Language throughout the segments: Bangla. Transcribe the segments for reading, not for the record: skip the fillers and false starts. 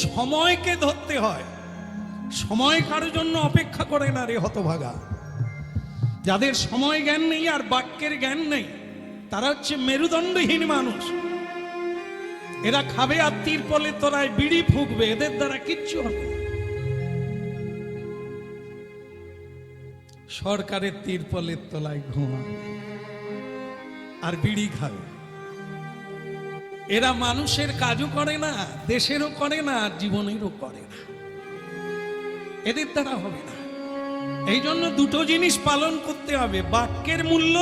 সময়কে ধরতে হয়। সময় কারোর জন্য অপেক্ষা করে না রে হতভাগা। যাদের সময় জ্ঞান নেই আর বাক্যের জ্ঞান নেই, তারা হচ্ছে মেরুদণ্ডহীন মানুষ। এরা খাবে আর তিরপলের তলায় বিড়ি ফুঁকবে, এদের দ্বারা কিচ্ছু হবে না। সরকারের তিরপলের তলায় ঘুমাবে আর বিড়ি খাবে। এরা মানুষের কাজও করে না, দেশেরও করে না, আর জীবনেরও করে না। এদের দ্বারা হবে না। এই জন্য দুটো জিনিস পালন করতে হবে, বাক্যের মূল্য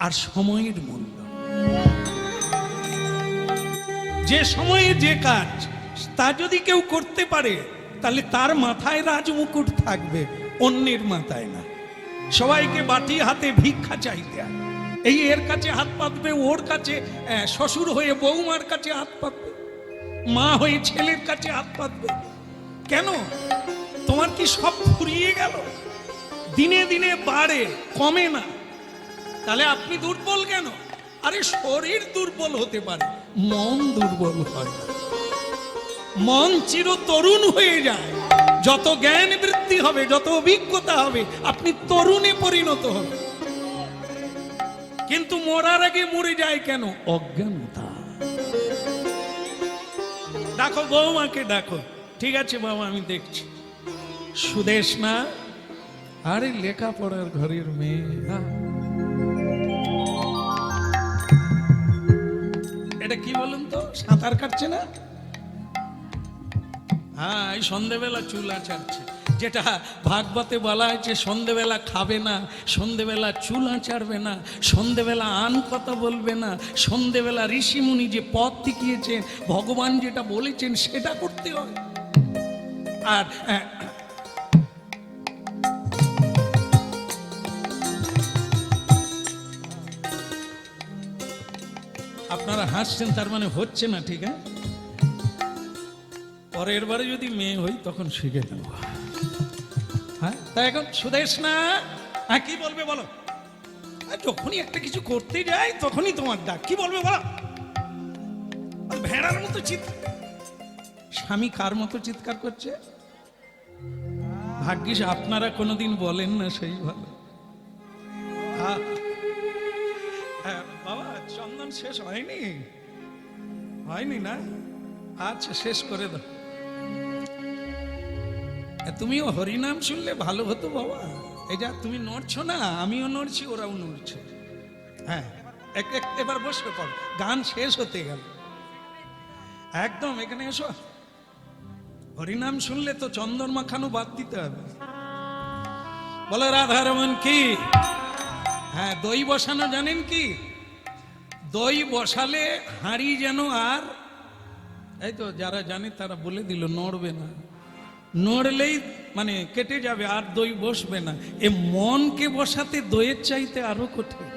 আর সময়ের মূল্য। যে সময়ে যে কাজ তা যদি কেউ করতে পারে, তাহলে তার মাথায় রাজমুকুট থাকবে, অন্যের মাথায় না। সবাইকে বাটি হাতে ভিক্ষা চাইতে হয়। এই এর কাছে হাত পাতবে, ওর কাছে শ্বশুর হয়ে বৌমার কাছে হাত পাতবে, মা হয়ে ছেলের কাছে হাত পাতবে। কেন? তোমার কি সব ফুরিয়ে গেল? দিনে দিনে বাড়ে, কমে না। তাহলে আপনি দুর্বল কেন? আরে শরীর দুর্বল হতে পারে, মন দুর্বল হয় না। মন চির তরুণ হয়ে যায়। যত জ্ঞান বৃদ্ধি হবে, যত অভিজ্ঞতা হবে, আপনি তরুণে পরিণত হবেন। কিন্তু মরার আগে মরে যায় কেন? অজ্ঞানতা। ডাকো বৌমাকে, ডাকো। ঠিক আছে বাবা, আমি দেখছি। সুদেশ না? আরে লেখাপড়ার ঘরের মেয়ে। এটা কি বলুন তো, সাঁতার কাটছে না? হ্যাঁ, এই সন্ধেবেলা চুল আঁচাড়ছে। যেটা ভাগবতে বলা হয়েছে, সন্ধেবেলা খাবে না, সন্ধেবেলা চুল আঁচাড়বে না, সন্ধেবেলা আন কথা বলবে না, সন্ধেবেলা ঋষিমুনি যে পথ দেখিয়েছেন, ভগবান যেটা বলেছেন সেটা করতে হয়। আর আপনারা হাসছেন, তার মানে হচ্ছে না, ঠিক আছে? পরের বারে যদি মেয়ে হই তখন শিখে নেব। হ্যাঁ, তাই এখন সুদেশ না? হ্যাঁ, কি বলবে বলো? যখনই একটা কিছু করতে যাই তখনই তোমার ডাক। কি বলবে বলো? ভেড়ার মতো চিৎকার। স্বামী কার মতো চিৎকার করছে? ভাগ্যিস আপনারা কোনোদিন বলেন না, সেই ভালো। বাবা, চন্দন শেষ হয়নি? হয়নি না? আচ্ছা, শেষ করে দাও। তুমিও হরিনাম শুনলে ভালো হতো বাবা। এই যা তুমি নড়ছো না, আমিও নড়ছি, ওরাও নড়ছে। হ্যাঁ, এবার বসবে পর, গান শেষ হতে গেল। একদম এখানে এসো। হরিনাম শুনলে তো চন্দন মাখানো বাদ দিতে হবে। বলো রাধারমন কি? হ্যাঁ, দই বসানো জানেন কি? দই বসালে হাঁড়ি যেন, আর এই তো যারা জানে তারা বলে দিল, নড়বে না। নড়লেই মানে কেটে যাবে, আর দই বসবে না। এ মনকে বসাতে দইয়ের চাইতে আরো কঠিন।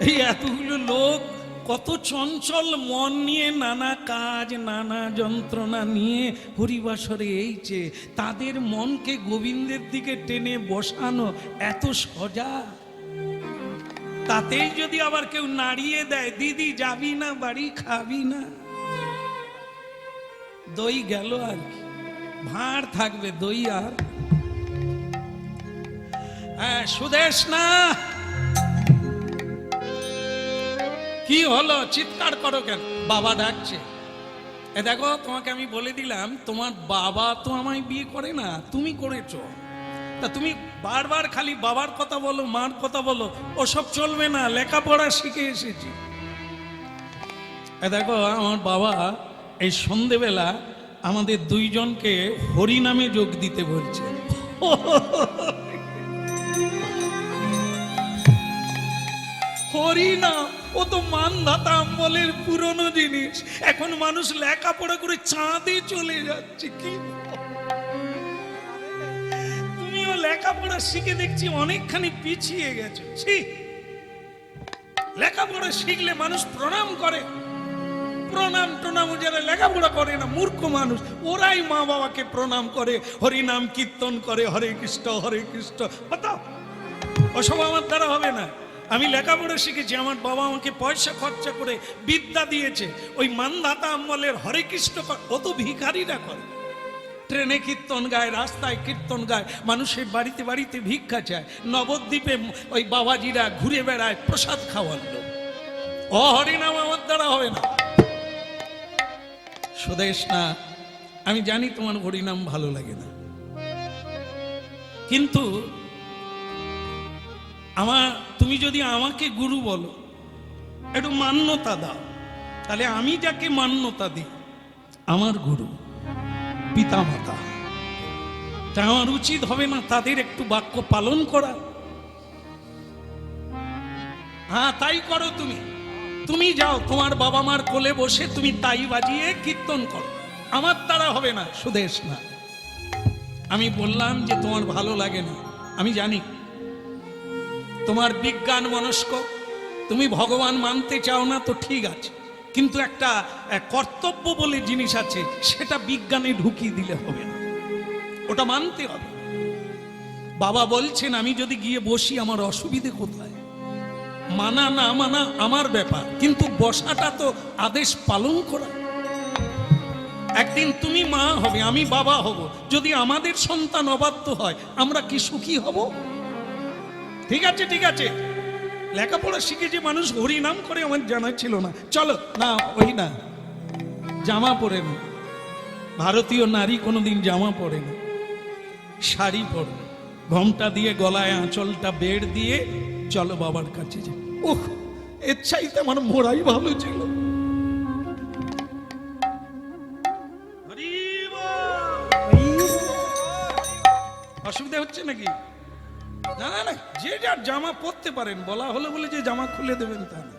এই এতগুলো লোক কত চঞ্চল মন নিয়ে নানা কাজ, নানা যন্ত্রণা নিয়ে হরিবাসরে এইছে। তাদের মনকে গোবিন্দের দিকে টেনে বসানো এত সোজা। তাতেই যদি আবার কেউ নাড়িয়ে দেয়, দিদি যাবি না বাড়ি, খাবি না, দই গেল আর কি, ভাঁড় থাকবে দই আর। হ্যাঁ, সুদেশ না? কি হলো, চিৎকার করো কেন? বাবা ডাকছে। এ দেখো, তোমাকে আমি বলে দিলাম, তোমার বাবা তো আমায় বিয়ে করে না, তুমি করেছো। তা তুমি বারবার খালি বাবার কথা বলো, মার কথা বলো, ওসব চলবে না। লেখাপড়া শিখে এসেছি। এ দেখো, আমার বাবা এই সন্ধেবেলা আমাদের দুইজনকে হরিনামে যোগ দিতে বলছে। হরিনাম, ও তো মানধাতা আমলের পুরনো জিনিস। এখন মানুষ লেখাপড়া করে চাঁদে চলে যাচ্ছে। কি তুমিও লেখাপড়া শিখে দেখছি অনেকখানি পিছিয়ে গেছো। লেখাপড়া শিখলে মানুষ প্রণাম করে। প্রণাম টনাম যারা লেখাপড়া করে না, মূর্খ মানুষ, ওরাই মা বাবাকে প্রণাম করে, হরিনাম কীর্তন করে, হরে কৃষ্ণ হরে কৃষ্ণ। ওসব আমার দ্বারা হবে না। আমি লেখাপড়া শিখেছি, আমার বাবা আমাকে পয়সা খরচা করে বিদ্যা দিয়েছে। ওই মানধাতা আমলের হরে কৃষ্ণ ও তো ভিখারিরা করে, ট্রেনে কীর্তন গায়, রাস্তায় কীর্তন গায়, মানুষের বাড়িতে বাড়িতে ভিক্ষা চায়, নবদ্বীপে ওই বাবাজিরা ঘুরে বেড়ায় প্রসাদ খাওয়ার লোক। ও হরিনাম আমার দ্বারা হবে না। সুদেশ না, আমি জানি তোমার হরিনাম ভালো লাগে না, কিন্তু তুমি যদি আমাকে গুরু বলো, একটু মান্যতা দাও, তাহলে আমি যাকে মান্যতা দিই আমার গুরু পিতামাতা, তা আমার উচিত হবে না তাদের একটু বাক্য পালন করা? হ্যাঁ, তাই করো। তুমি যাও তোমার বাবা মার কোলে বসে তুমি তাই বাজিয়ে কীর্তন করো, আমার দ্বারা হবে না। সুদেশ না, আমি বললাম যে তোমার ভালো লাগে না, আমি জানি তোমার বিজ্ঞান মনস্ক, তুমি ভগবান মানতে চাও না, তো ঠিক আছে, কিন্তু একটা কর্তব্য বলে জিনিস আছে, সেটা বিজ্ঞানে ঢুকিয়ে দিলে হবে না, ওটা মানতে হবে। বাবা বলছেন আমি যদি গিয়ে বসি আমার অসুবিধে কোথায়? মানা না মানা আমার ব্যাপার, কিন্তু বসাটা তো আদেশ পালন করা। একদিন তুমি মা হবে, আমি বাবা হব, যদি আমাদের সন্তান অবাধ্য হয় আমরা কি সুখী হব? ঠিক আছে, ঠিক আছে, লেখাপড়া শিখে যে মানুষ হরি নাম করে আমার জানা ছিল না। চলো না, ওই না, জামা পরে না, ভারতীয় নারী কোনোদিন জামা পরে না, শাড়ি পরে, ঘোমটা দিয়ে গলায় আঁচলটা বেড় দিয়ে চলো বাবার কাছে যে। ওহ, এর চাইতে আমার মোড়াই ভালো ছিল। অসুবিধা হচ্ছে নাকি? না না না, যে যার জামা পরতে পারেন, বলা হলো বলে যে জামা খুলে দেবেন তা না।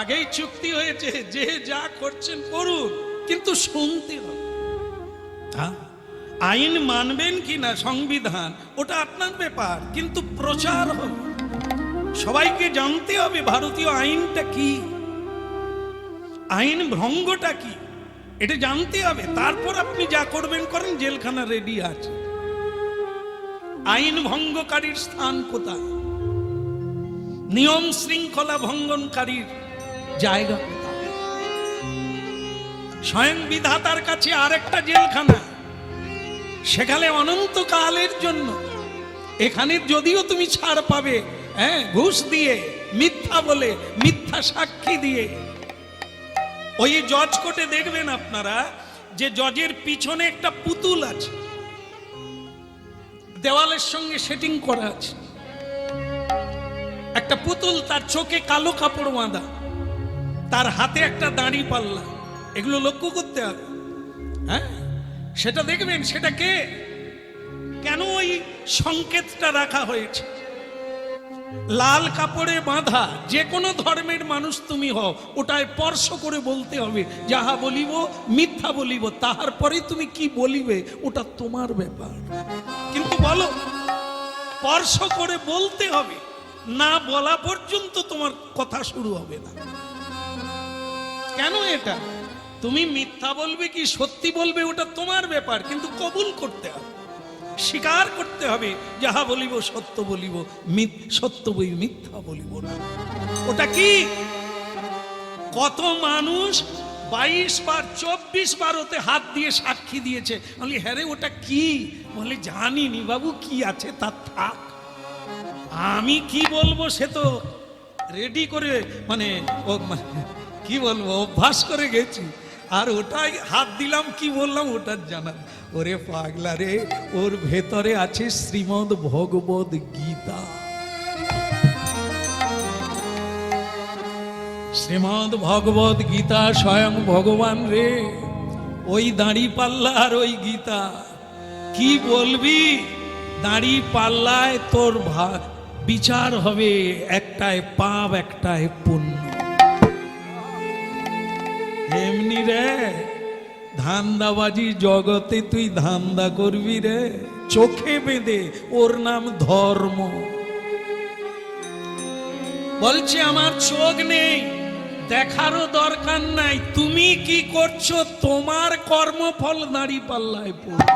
আগেই চুক্তি হয়েছে, যে যা করছেন করুন, কিন্তু শুনতে হবে। আইন মানবেন কি না, সংবিধান, ওটা আপনার ব্যাপার, কিন্তু প্রচার হবে, সবাইকে জানতে হবে ভারতীয় আইনটা কি, আইন ভঙ্গটা কি, এটা জানতে হবে। তারপর আপনি যা করবেন করেন, জেলখানা রেডি আছে। আইন ভঙ্গকারীর স্থান কোথায়? নিয়ম শৃঙ্খলা ভঙ্গনকারীর জায়গা কোথায়? স্বয়ং বিধাতার কাছে আরেকটা জেলখানা, সেখানে অনন্তকালের জন্য। এখানে যদিও তুমি ছাড় পাবে, হ্যাঁ, ঘুষ দিয়ে, মিথ্যা বলে, মিথ্যা সাক্ষী দিয়ে। ওই জজ কোর্টে দেখবেন আপনারা যে জজের পিছনে একটা পুতুল আছে, দেওয়ালের সঙ্গে সেটিং করা আছে, একটা পুতুল, তার চোখে কালো কাপড় বাঁধা, তার হাতে একটা দাঁড়ি পাল্লা। এগুলো লক্ষ্য করতে হবে, হ্যাঁ, সেটা দেখবেন। সেটা কে, কেন ওই সংকেতটা রাখা হয়েছে? লাল কাপড়ে বাঁধা যে কোনো ধর্মের মানুষ তুমি হও, ওটায় স্পর্শ করে বলতে হবে, যাহা বলিব মিথ্যা বলিব, তাহার পরে তুমি কি বলিবে ওটা তোমার ব্যাপার, কিন্তু বলো, স্পর্শ করে বলতে হবে, না বলা পর্যন্ত তোমার কথা শুরু হবে না। কেন এটা? তুমি মিথ্যা বলবে কি সত্যি বলবে ওটা তোমার ব্যাপার, কিন্তু কবুল করতে হবে, স্বীকার করতে হবে, যাহা বলিব সত্য বলিব, সত্য বই মিথ্যা বলিব না। ওটা কি? কত মানুষ 22 বার 24 বার ওতে হাত দিয়ে সাক্ষী দিয়েছে। বলি হ্যাঁ রে, ওটা কি? বলে জানিনি বাবু, কি আছে তা থাক, আমি কি বলবো সে তো রেডি করে, মানে কি বলবো, অভ্যাস করে গেছি, আর ওটাই হাত দিলাম, কি বললাম ওটার জানা। ওরে পাগলা রে, ওর ভেতরে আছে শ্রীমদ ভগবদ গীতা। শ্রীমদ ভগবদ গীতা স্বয়ং ভগবান রে, ওই দাঁড়ি পাল্লা আর ওই গীতা। কি বলবি? দাঁড়ি পাল্লায় তোর বিচার হবে, একটায় পাপ একটায় পুণ্য। এমনি রে, ধান্দাবাজি জগতে তুই ধান্দা করবি রে, চোখে বেঁধে, ওর নাম ধর্ম। বলছে আমার চোখ নেই, দেখারও দরকার নাই, তুমি কি করছো তোমার কর্মফল দাঁড়ি পাল্লায় পড়বে।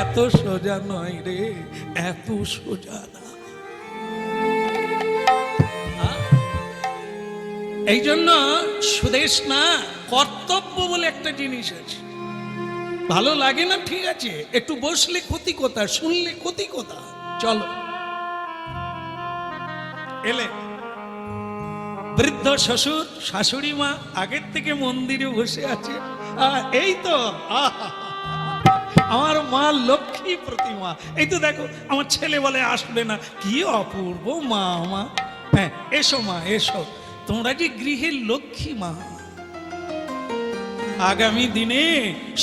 এত সোজা নয় রে, এত সোজা না। এই জন্য সুদেশ না, কর্তব্য বলে একটা জিনিস আছে। ভালো লাগে না ঠিক আছে, একটু বসলে ক্ষতি কোথা, শুনলে ক্ষতি কোথা। চলো এলে বৃদ্ধ শ্বশুর শাশুড়ি মা আগের থেকে মন্দিরে বসে আছে। এই তো আমার মা লক্ষ্মী প্রতিমা। এই তো দেখো আমার ছেলে বলে আসবে না, কি অপূর্ব মা মা। হ্যাঁ এসো মা এসো, তোমরা যে গৃহের লক্ষ্মী মা। আগামী দিনে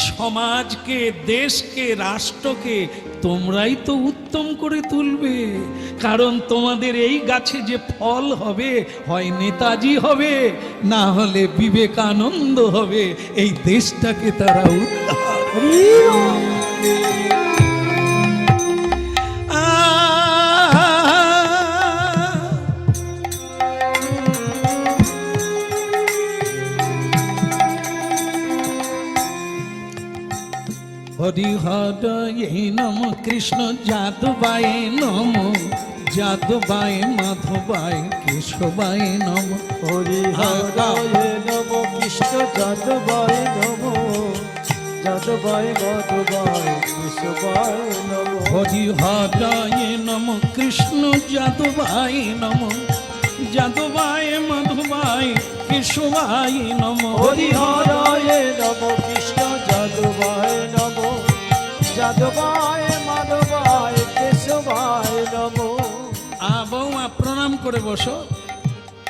সমাজকে, দেশকে, রাষ্ট্রকে তোমরাই তো উত্তম করে তুলবে। কারণ তোমাদের এই গাছে যে ফল হবে, হয় নেতাজি হবে, না হলে বিবেকানন্দ হবে। এই দেশটাকে তারা উদ্ধার। হরিহরয়ে নম কৃষ্ণ যাদবায় নম, যাদবায় মাধবায় কেশবায় নম। হরিহরয়ে নম কৃষ্ণ যাদবায় নম, যাদবায় মাধবায় কেশবায় নম। হরিহরয়ে নম কৃষ্ণ যাদবায় নম, যাদবায় মাধবায় কেশবায় নম। হরিহরয়ে নম কৃষ্ণ যাদবায় নম, যাদবায় মাধবায় কেশবায় নম। বৌমা প্রণাম করে বসো।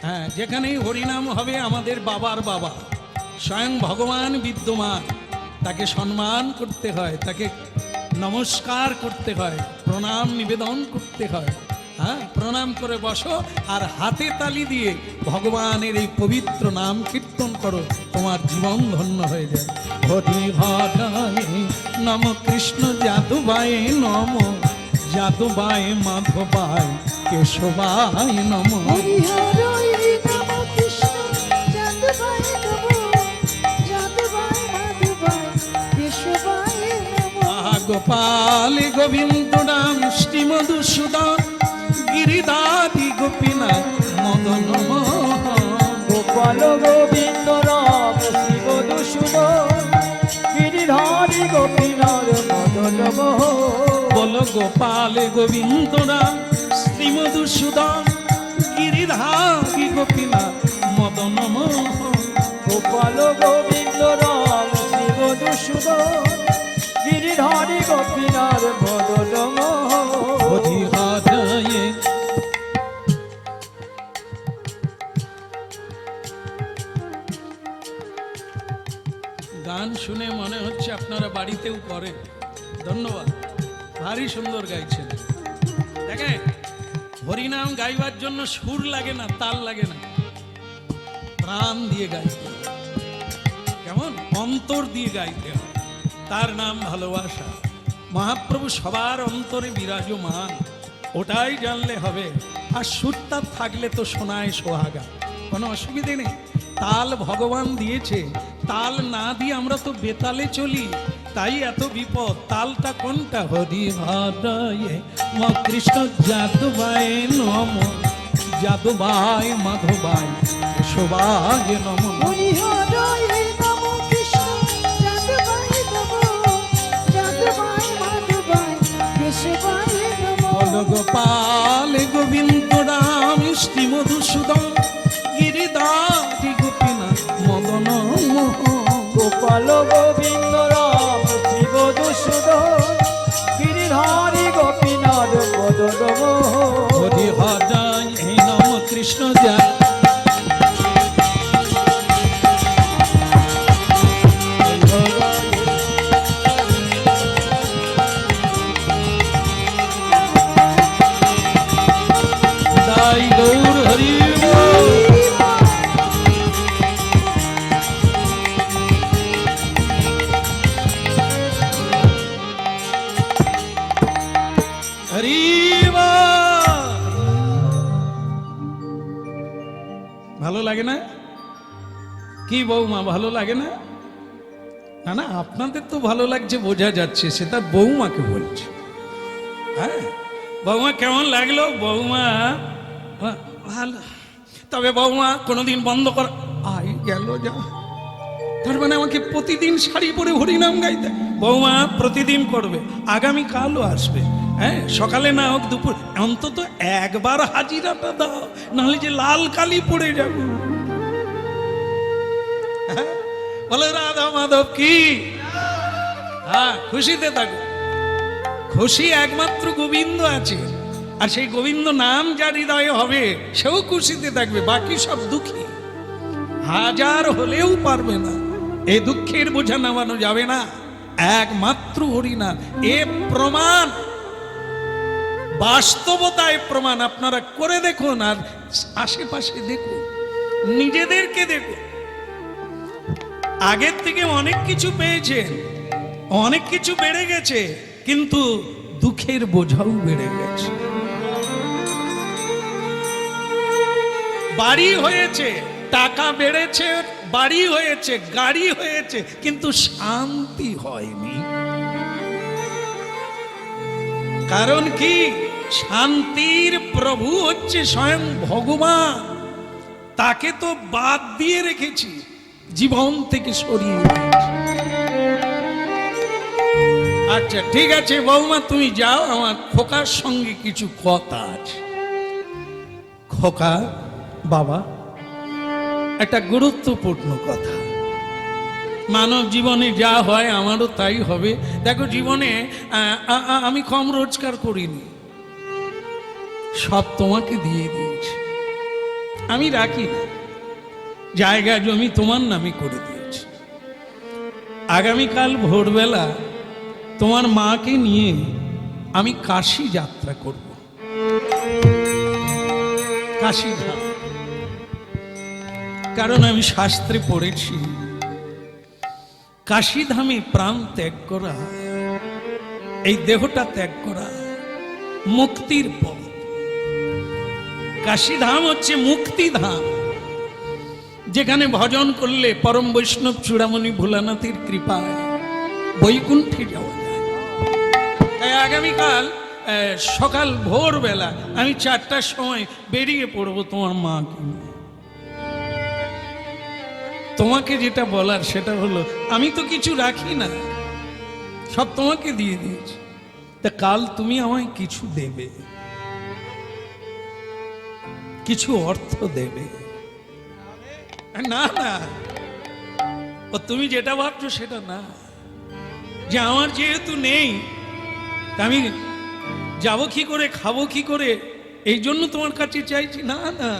হ্যাঁ, যেখানেই হরিনাম হবে আমাদের বাবার বাবা স্বয়ং ভগবান বিদ্যমান, তাকে সম্মান করতে হয়, তাকে নমস্কার করতে হয়, প্রণাম নিবেদন করতে হয়। হ্যাঁ, প্রণাম করে বসো আর হাতে তালি দিয়ে ভগবানের এই পবিত্র নাম কীর্তন করো, তোমার জীবন ধন্য হয়ে যায়। হরি হরায় নম কৃষ্ণ যাদবায় নম, যাদবায় মাধবায় কেশবায় নম। হরিহরয়ে নম কৃষ্ণ যাদবায় নম, যাদবায় মাধবায় কেশবায় নম। গোপাল গোবিন্দ রাম শ্রী মধুসূদন গিরিধারী গোপীনাথ মদন মোহন। গোপাল গোবিন্দ রাম শ্রী মধুসূদন গিরিধারী গোপীনাথ মদন মোহন। বলো গোপাল গোবিন্দ রাম শ্রী মধুসূদন গিরিধারী গোপীনাথ মদন মোহন। গোপাল গোবিন্দ রাম শ্রী মধুসূদন গিরিধারী গোপীনাথ মদন মোহন। হরিহরয়ে গান শুনে মনে হচ্ছে আপনারা বাড়িতেও করেন। ধন্যবাদ, ভারী সুন্দর গাইছেন। দেখেন, হরিনাম গাইবার জন্য সুর লাগে না, তাল লাগে না, প্রাণ দিয়ে গাইতে হয়। কেমন অন্তর দিয়ে গাইতে হয়। তার নাম ভালোবাসা। মহাপ্রভু সবার অন্তরে বিরাজমান, ওটাই জানলে হবে। আর সুরটা থাকলে তো শোনায় সোহাগা, কোনো অসুবিধে নেই। তাল ভগবান দিয়েছে, তাল না দিয়ে আমরা তো বেতালে চলি, তাই এত বিপদ। তালটা কোনটা? হরি হরয়ে নম কৃষ্ণ যাদবায় নম, যাদবায় মাধবায় কেশবায় নম। হরিহরয়ে নম কৃষ্ণ যাদবায় নম, যাদবায় মাধবায় কেশবায় নম। বল গোপাল গোবিন্দ রাম শ্রী মধুসূদন গিরিধারী গোপীনাথ মদন মোহন। গোপাল গোবিন্দ রাম শ্রী মধুসূদন গিরিধারী গোপীনাথ মদন মোহন। হরি হরয়ে নম কৃষ্ণ যাদবায় গৌর হরি বল। হরি বল। ভালো লাগে না? কি বৌমা, ভালো লাগে না? না না, আপনাদের তো ভালো লাগছে বোঝা যাচ্ছে, সেটা বৌমাকে বলছে। হ্যাঁ, বৌমা কেমন লাগলো? বৌমা ভালো। তবে বৌমা কোনোদিন বন্ধ কর, আই গেল যা। তার মানে আমাকে প্রতিদিন শাড়ি পরে হরিনাম গাইতে? বৌমা প্রতিদিন করবে, আগামী কালও আসবে। হ্যাঁ, সকালে না হোক দুপুর, অন্তত একবার হাজিরাটা দাও, নাহলে যে লাল কালি পড়ে যাবে। হ্যাঁ, বলে রাধা মাধব কি? হ্যাঁ, খুশিতে থাকো। খুশি একমাত্র গোবিন্দ আছে, আর সেই গোবিন্দ নাম যার হৃদয়ে হবে সেও খুশিতে থাকবে, বাকি সব দুঃখী। হাজার হলেও পারবে না, এ দুঃখের বোঝা নামানো যাবে না, একমাত্র হরিনাম। এ প্রমাণ, বাস্তবতায় প্রমাণ। আপনারা করে দেখুন, আর আশেপাশে দেখুন, নিজেদেরকে দেখুন। আগের থেকে অনেক কিছু পেয়েছেন, অনেক কিছু বেড়ে গেছে, কিন্তু দুঃখের বোঝাও বেড়ে গেছে। বাড়ি হয়েছে, টাকা বেড়েছে, বাড়ি হয়েছে, গাড়ি হয়েছে, কিন্তু শান্তি হয়নি। কারণ কি? শান্তির প্রভু হচ্ছে স্বয়ং ভগবান, তাকে তো বাদ দিয়ে রেখেছি, জীবন থেকে সরিয়ে দিয়েছি। আচ্ছা ঠিক আছে বৌমা, তুমি যাও, আমার খোকার সঙ্গে কিছু কথা আছে। খোকা, বাবা, একটা গুরুত্বপূর্ণ কথা। মানব জীবনে যা হয় আমারও তাই হবে। দেখো, জীবনে আমি কম রোজগার করিনি, সব তোমাকে দিয়ে দিয়েছি। আমি রাখি না, জায়গা জমি তোমার নামে করে দিয়েছি। আগামীকাল ভোরবেলা তোমার মাকে নিয়ে আমি কাশী যাত্রা করব, কাশী ধাম। কারণ আমি শাস্ত্রে পড়েছি, কাশী ধামে প্রাণ ত্যাগ করা, এই দেহটা ত্যাগ করা মুক্তির পথ। কাশী ধাম হচ্ছে মুক্তি ধাম, যেখানে ভজন করলে পরম বৈষ্ণব চূড়ামণি ভোলানাথের কৃপায় বৈকুণ্ঠে যাওয়া যায়। তাই আগামীকাল সকাল ভোরবেলা আমি 4টার সময় বেরিয়ে পড়বো তোমার মাকে নিয়ে। তোমাকে যেটা বলার সেটা হলো, আমি তো কিছু রাখি না, সব তোমাকে দিয়ে দিয়েছি। তা কাল তুমি আমায় কিছু দেবে, কিছু অর্থ দেবে। না না, ও তুমি যেটা ভাবছো সেটা না, যে আমার যেহেতু নেই আমি যাবো কি করে, খাবো কি করে, এই জন্য তোমার কাছে চাইছি। না না,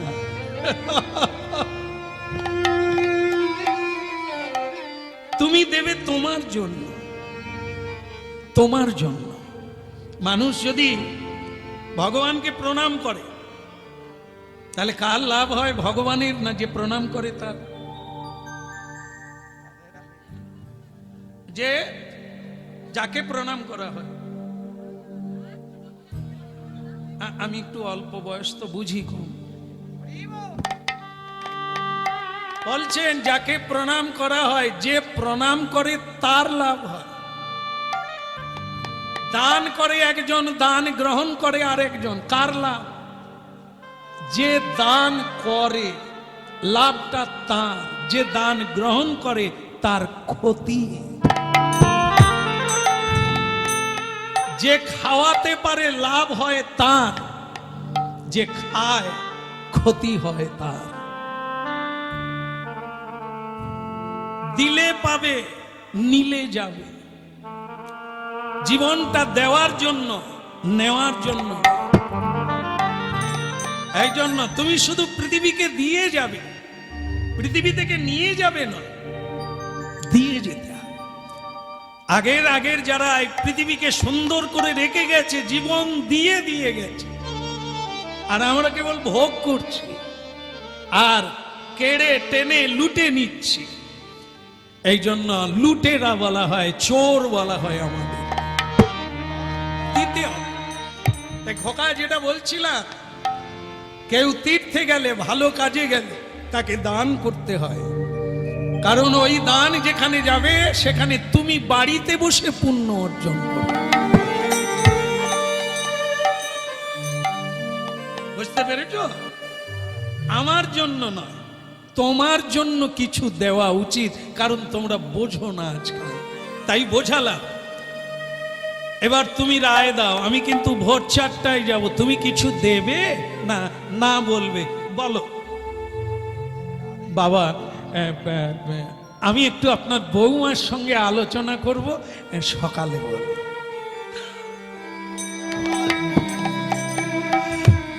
তুমি দেবে তোমার জন্য, তোমার জন্য। মানুষ যদি ভগবানকে প্রণাম করে তাহলে কার লাভ হয়? ভগবানের না, যে প্রণাম করে তার। যে যাকে প্রণাম করা হয়, আমি একটু অল্প বয়স তো, বুঝি কম। বলছেন যাকে প্রণাম করা হয়, যে প্রণাম করে তার লাভ হয়। দান করে একজন, দান গ্রহণ করে আরেকজন, কার লাভ? যে দান করে লাভটা তার, যে দান গ্রহণ করে তার ক্ষতি। যে খাওয়াতে পারে লাভ হয় তার, যে খায় ক্ষতি হয় তার। দিলে পাবে, নিলে যাবে। জীবনটা দেওয়ার জন্য, নেওয়ার জন্য। এই জন্য তুমি শুধু পৃথিবীকে দিয়ে যাবে, পৃথিবী থেকে নিয়ে যাবে নয়, দিয়ে যেতে হবে। আগের যারা এই পৃথিবীকে সুন্দর করে রেখে গেছে, জীবন দিয়ে দিয়ে গেছে, আর আমরা কেবল ভোগ করছি আর কেড়ে টেনে লুটে নিচ্ছি। এই জন্য লুটেরা বলা হয়, চোর বলা হয় আমাদের। দ্বিতীয়, খোকা যেটা বলছিলাম, কেউ তীর্থে গেলে, ভালো কাজে গেলে তাকে দান করতে হয়। কারণ ওই দান যেখানে যাবে সেখানে তুমি বাড়িতে বসে পুণ্য অর্জন করবে। বুঝতে পেরেছো? আমার জন্য নয়, তোমার জন্য কিছু দেওয়া উচিত, কারণ তোমরা বোঝো না আজকাল, তাই বোঝালাম। এবার তুমি রায় দাও, আমি কিন্তু ভোর 4টায় যাব, তুমি কিছু দেবে না না বলবে? বলো। বাবা, আমি একটু আপনার বৌমার সঙ্গে আলোচনা করব, সকালে বলবো।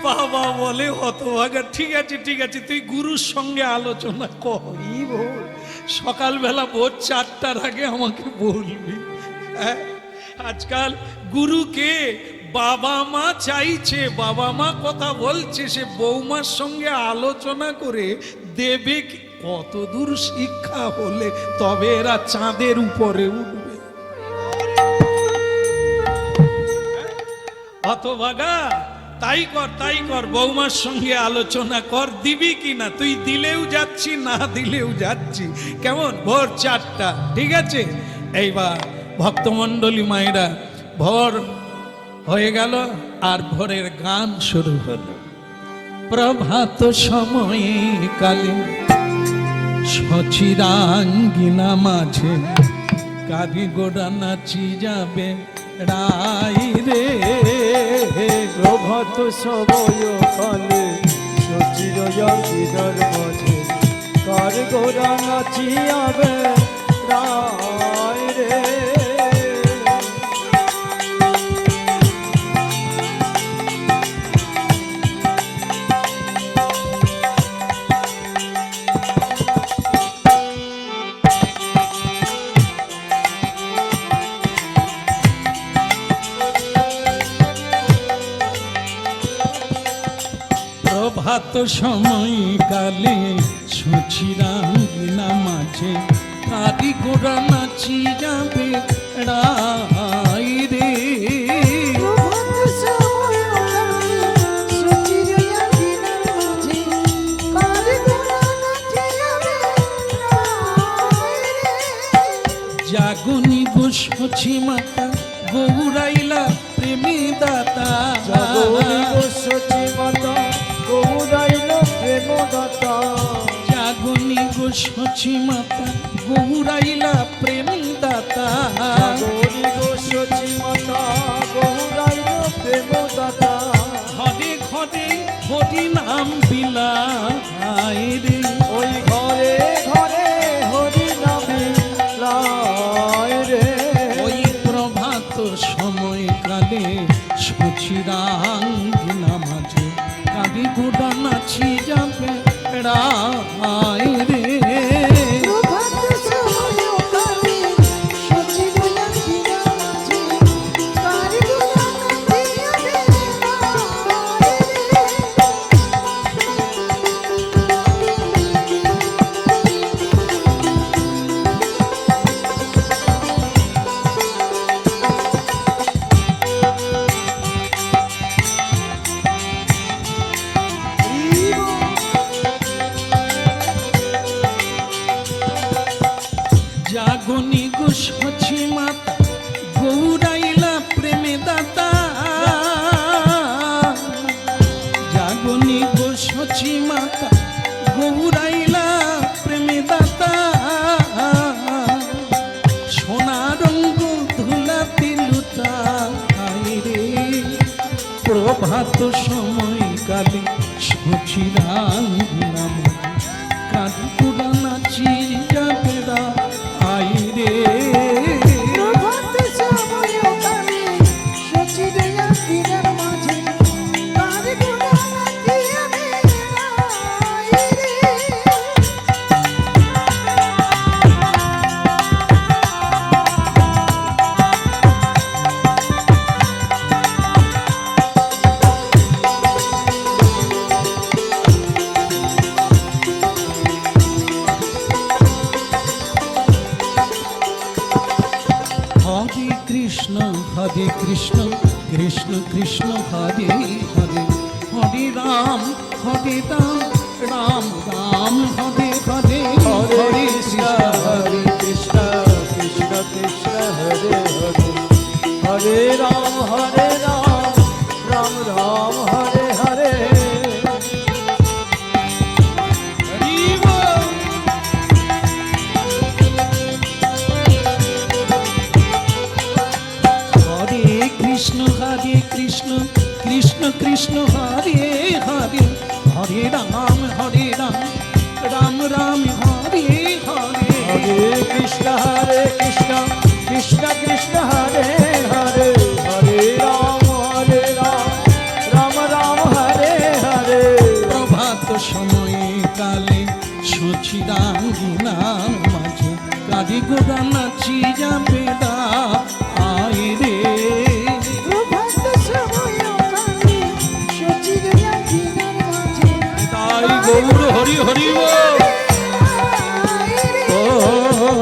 বাবা বলে হতভাগা, ঠিক আছে ঠিক আছে, তুই গুরুর সঙ্গে আলোচনা কর, সকালবেলা ভোর 4টার আগে আমাকে বলবি। হ্যাঁ, আজকাল গুরুকে বাবা মা চাইছে, বাবা মা কথা বলছে, সে বৌমার সঙ্গে আলোচনা করে দেবে কি? কত দূর শিক্ষা হলে তবে এরা চাঁদের উপরে উঠবে? হতভাগা, তাই কর তাই কর, বৌমার সঙ্গে আলোচনা কর, দিবি কি না? তুই দিলেও যাচ্ছি, না দিলেও যাচ্ছি। কেমন? ভোর 4টা, ঠিক আছে? এইবার ভক্তমণ্ডলী মায়েরা, ভোর হয়ে গেল আর ভোরের গান শুরু হলো। প্রভাত সময়ে কালে সচিরাঙ্গিনা মাঝে কারি গোড়া নাচি যাবে রাই রে। প্রভাত সময় কালে সচির অঙ্গিনার মাঝে কার গোরা নাচিয়াবে রায় রে। প্রভাত সময় কালে সচিরাঙ্গিনা মাঝে কারি গোড়া নাচি যাবে রাই রে। জাগনি গো সচি মাতা গৌরাইলা প্রেমী দাতা, জাগনি গো সচি মাতা গৌরাইল প্রেম দাতা। জাগনি গো সচি মাতা গৌরাইলা প্রেমী দাতা। জাগনি গো সচি মাতা গৌরাইল প্রেম দাতা। ঘরে ঘরে হরি নাম বিলায় রে। ওই ঘরে ঘরে হরি নামে লাই রে। ওই প্রভাত সময় কালে সচিরাঙ্গিনা মাঝে কারি গোড়া নাচি যাবে রায় রে। জাগনি গো সচি মাতা গৌরাইলা প্রেমে দাতা। জাগনি গো সচি মাতা গৌরাইলা প্রেমে দাতা। সোনা রঙ্গ ধুলাতে লুটাই রে। প্রভাত সময় কালে সচিরাঙ্গিনা মাঝে কারি গোড়া নাচি যাবে রাই রে। হরে কৃষ্ণ কৃষ্ণ কৃষ্ণ হরে হরে, হরে রাম রাম রাম হরে হরে হরে হরে কৃষ্ণ কৃষ্ণ কৃষ্ণ কৃষ্ণ হরে হরে হরে রাম রাম রাম হরে হরে হরি বল। হরে কৃষ্ণ কৃষ্ণ কৃষ্ণ হরে হরে হরে রাম রাম রাম হরে হরে হরে কৃষ্ণ কৃষ্ণ কৃষ্ণ হরে হরে হরে রাম রাম রাম হরে হরে প্রভাত সময়ে কালে সচিরাঙ্গিনার মাঝে কাদি গোড়া নাচি যাবে দা আয় রে প্রভাত সময় কালে সচির রাধিনার মাঝে তাই গৌর হরি হরি বল।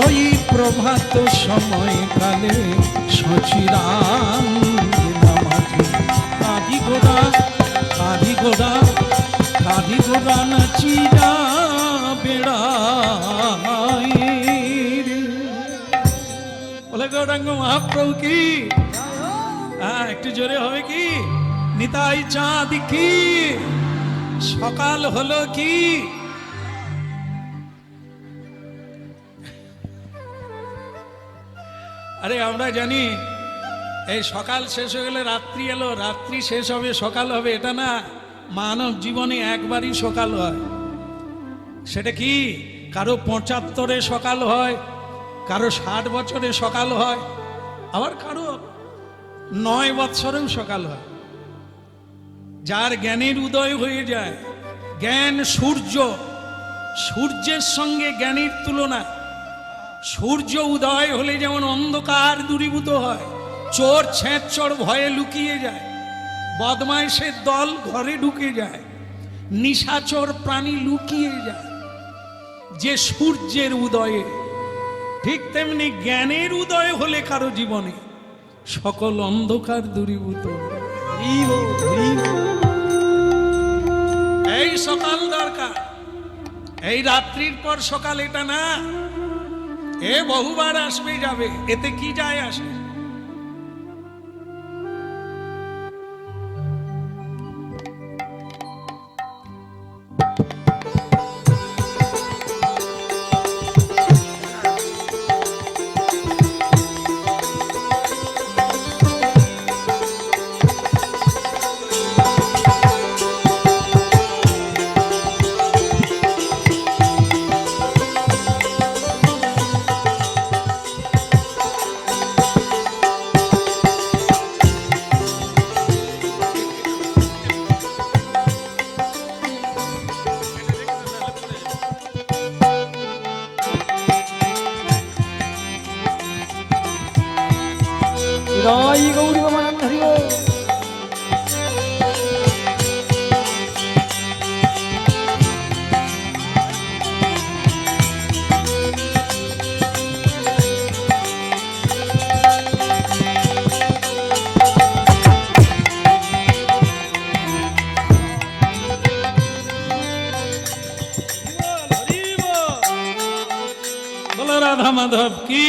ওই প্রভাত সময় কালে সচিরাঙ্গিনা মাঝে কাদি গোড়া নাচি যাবে বেড়াই রে। বলে গৌরাঙ্গ মহাপ্রভু কি একটু জোরে হবে কি নিতাই চাঁদ কি সকাল হলো কি আরে আমরা জানি এই সকাল শেষ হয়ে গেলে রাত্রি এলো, রাত্রি শেষ হবে সকাল হবে, এটা না। মানব জীবনে একবারই সকাল হয়। সেটা কি কারো 75-এ সকাল হয়, কারো 60 বছরে সকাল হয়, আবার কারো 9 বৎসরেও সকাল হয়। যার জ্ঞানের উদয় হয়ে যায়, জ্ঞান সূর্য, সূর্যের সঙ্গে জ্ঞানের তুলনা। সূর্য উদয় হলে যেমন অন্ধকার দূরীভূত হয়, চোর ছেঁচড় ভয়ে লুকিয়ে যায়, বদমাইশের দল ঘরে ঢুকে যায়, নিশাচর প্রাণী লুকিয়ে যায় যে সূর্যের উদয়ে। ঠিক তেমনি জ্ঞানের উদয় হলে কারো জীবনে সকল অন্ধকার দূরীভূত হয়। এই সকাল দরকার, এই রাত্রির পর সকাল এটা না। এ বহুবার আসবে যাবে, এতে কি যায় আসে। জয় গৌরী গমানন্দ হরি বল। बोलो राधा माधव की